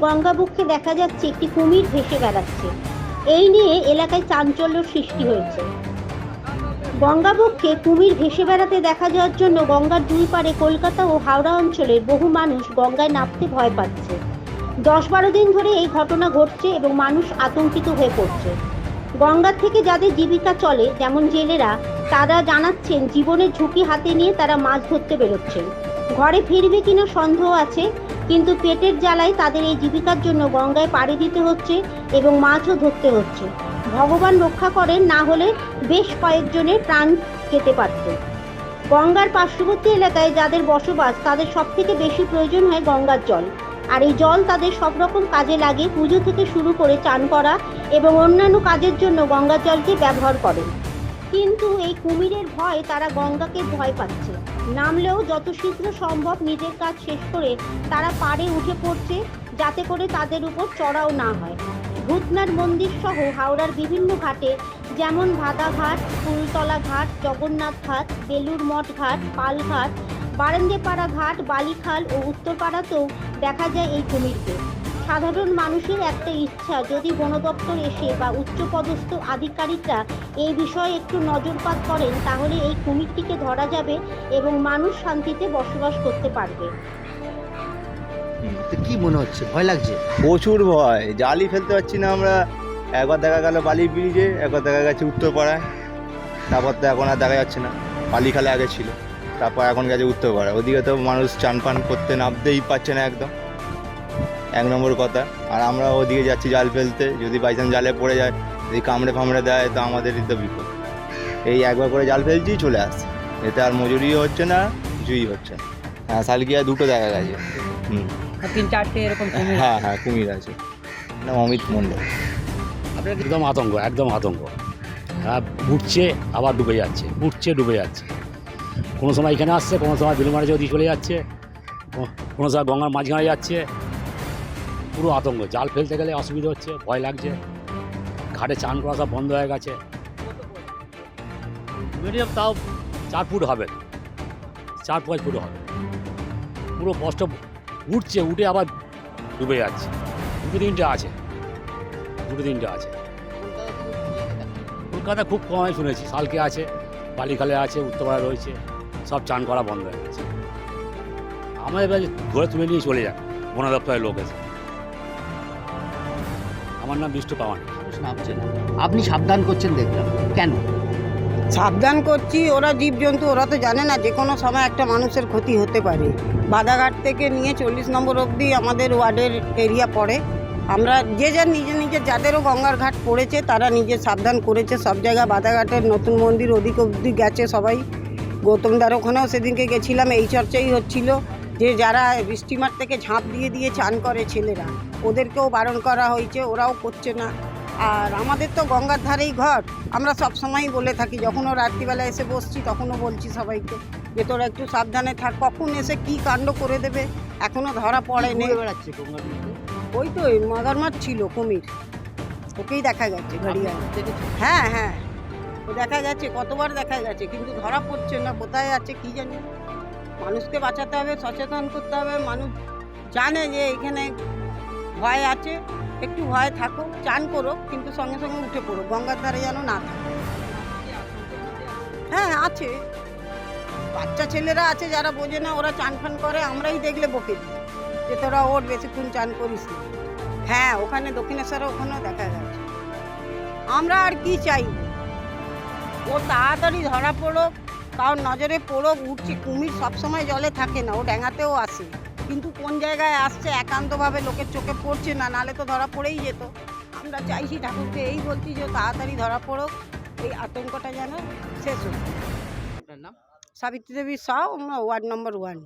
গঙ্গাবক্ষে দেখা যাচ্ছে একটি কুমির ভেসে বেড়াচ্ছে। এই নিয়ে এলাকায় চাঞ্চল্য সৃষ্টি হয়েছে। গঙ্গাবক্ষে কুমির ভেসে বেড়াতে দেখা যাওয়ার জন্য গঙ্গার দুই পারে কলকাতা ও হাওড়া অঞ্চলের বহু মানুষ গঙ্গায় নামতে ভয় পাচ্ছে। 10-12 দিন ধরে এই ঘটনা ঘটছে এবং মানুষ আতঙ্কিত হয়ে পড়ছে। গঙ্গার থেকে যাদের জীবিকা চলে, যেমন জেলেরা, তারা জানাচ্ছেন জীবনের ঝুঁকি হাতে নিয়ে তারা মাছ ধরতে বেরোচ্ছেন। ঘরে ফিরবে কিনা সন্দেহ আছে, কিন্তু পেটের জ্বালায় তাদের এই জীবিকার জন্য গঙ্গায় পাড়ি দিতে হচ্ছে এবং মাছও ধরতে হচ্ছে। ভগবান রক্ষা করেন, না হলে বেশ কয়েকজনের প্রাণ যেতে পারত। গঙ্গার পার্শ্ববর্তী এলাকায় যাদের বসবাস, তাদের সব থেকে বেশি প্রয়োজন হয় গঙ্গার জল। আর এই জল তাদের সব রকম কাজে লাগে, পুজো থেকে শুরু করে চান করা এবং অন্যান্য কাজের জন্য গঙ্গার জলকে ব্যবহার করে। কিন্তু এই কুমিরের ভয় তারা গঙ্গাকে ভয় পাচ্ছে। নামলেও যত শীঘ্র সম্ভব নিজের কাজ শেষ করে তারা পাড়ে উঠে পড়ছে, যাতে করে তাদের উপর চড়াও না হয়। ভূতনাথ মন্দির সহ হাওড়ার বিভিন্ন ঘাটে, যেমন ভাদাঘাট, ফুলতলা ঘাট, জগন্নাথ ঘাট, বেলুর মঠ ঘাট, পালঘাট, বারান্দেপাড়া ঘাট, বালিখাল ও উত্তরপাড়াতেও দেখা যায় এই কুমিরকে। সাধারণ মানুষের একটা ইচ্ছা, যদি বন দপ্তর এসে বা উচ্চপদস্থ আধিকারিকরা এই বিষয়ে একটু নজরপাত করেন, তাহলে এই কুমিরটিকে ধরা যাবে এবং মানুষ শান্তিতে বসবাস করতে পারবে। কি মনে হচ্ছে, ভয় লাগছে? প্রচুর ভয়, জালই ফেলতে পারছি না আমরা। একবার দেখা গেল বালি ব্রিজে, একবার দেখা গেছে উত্তরপাড়ায়, তারপর তো এখন আর দেখা যাচ্ছে না। বালিখালে আগে ছিল, তারপর এখন গেছে উত্তরপাড়া। ওদিকে তো মানুষ চান পান করতে নামতেই পারছে না একদম, 1 নম্বর কথা। আর আমরা ওদিকে যাচ্ছি জাল ফেলতে, যদি বাইচান্স জালে পড়ে যায়, যদি কামড়ে ফামড়ে দেয়, তো আমাদেরই তো বিপদ। এই একবার করে জাল ফেলছি, চলে আসছে, এতে আর মজুরিও হচ্ছে না, কিছুই হচ্ছে না। হ্যাঁ, শালকিয়া 2টো দেখা গেছে। 3-4টে এরকম কুমির। হ্যাঁ, কুমির আছে। নাম অমিত মণ্ডল। আপনার একদম আতঙ্ক, একদম আতঙ্ক। হ্যাঁ, উঠছে আবার ডুবে যাচ্ছে, উঠছে ডুবে যাচ্ছে। কোনো সময় এখানে আসছে, কোনো সময় বেলুমারে ওদিকে চলে যাচ্ছে, কোনো সময় গঙ্গার মাঝখানে যাচ্ছে। পুরো আতঙ্ক। জাল ফেলতে গেলে অসুবিধা হচ্ছে, ভয় লাগছে। ঘাটে চান করা সব বন্ধ হয়ে গেছে। মিডিয়াম তাও 4 ফুট হবে, 4-5 ফুট হবে। পুরো কষ্ট, উঠছে, উঠে আবার ডুবে যাচ্ছে। 2-3টে আছে, 2-3টে আছে। কলকাতা খুব কমই শুনেছি, শালকে আছে, বালিখালে আছে, উত্তরপাড়া রয়েছে, সব চান করা বন্ধ হয়ে গেছে। আমাদের এবার ধরে তুলে নিয়ে চলে যায় বন দপ্তরের লোক এসে। আমার নাম বিষ্ণু পাওয়ানি। আপনি সাবধান করছেন দেখলাম, কেন? সাবধান করছি, ওরা জীবজন্তু, ওরা তো জানে না যে কোনো সময় একটা মানুষের ক্ষতি হতে পারে। বাদাঘাট থেকে নিয়ে 40 নম্বর অবধি আমাদের ওয়ার্ডের এরিয়া পড়ে। আমরা যে যার নিজের যাদেরও গঙ্গার ঘাট পড়েছে, তারা নিজে সাবধান করেছে। সব জায়গায় বাদাঘাটের নতুন মন্দির ওদিক অবধি গেছে সবাই। গৌতমদার ওখানেও সেদিনকে গেছিলাম, এই চর্চাই হচ্ছিল যে যারা স্টিমার থেকে ঝাঁপ দিয়ে চান করে ছেলেরা, ওদেরকেও বারণ করা হয়েছে, ওরাও করছে না। আর আমাদের তো গঙ্গার ধারেই ঘর, আমরা সব সময়ই বলে থাকি, যখনও রাত্রিবেলা এসে বসছি তখনও বলছি সবাইকে যে তোরা একটু সাবধানে থাক, কখন এসে কি কাণ্ড করে দেবে এখনও ধরা পড়েনি। বেড়াচ্ছে গঙ্গার মধ্যে? ওই তো মগরমাছ ছিল, কুমির, ওকেই দেখা গেছে ঘড়িয়াল। হ্যাঁ হ্যাঁ, ও দেখা গেছে, কতবার দেখা গেছে, কিন্তু ধরা পড়ছে না, কোথায় আছে কি জানি। মানুষকে বাঁচাতে হবে, সচেতন করতে হবে। মানুষ জানে যে এখানে ভয় আছে, একটু ভয় থাকো, চান করো, কিন্তু সঙ্গে সঙ্গে উঠে পড়ো, গঙ্গার ধারে যেন না থাকো। হ্যাঁ আছে, বাচ্চা ছেলেরা আছে যারা বোঝে না, ওরা চান ফান করে, আমরাই দেখলে বকে দিই যে তোরা ওর বেশিক্ষণ চান করিস না। হ্যাঁ, ওখানে দক্ষিণেশ্বরে ওখানেও দেখা গেছে। আমরা আর কি চাই, ও তাড়াতাড়ি ধরা পড়ুক, কারণ নজরে পড়ুক। উঠছে কুমির, সবসময় জলে থাকে না, ও ড্যাঙাতেও আসে, কিন্তু কোন জায়গায় আসছে একান্তভাবে লোকের চোখে পড়ছে না, নালে তো ধরা পড়েই যেত। আমরা চাইছি ঠাকুরকে, এই বলছি যে তাড়াতাড়ি ধরা পড়ুক, এই আতঙ্কটা যেন শেষ হোক। আপনার নাম? সাবিত্রী দেবী সাউ, ওয়ার্ড নম্বর 1।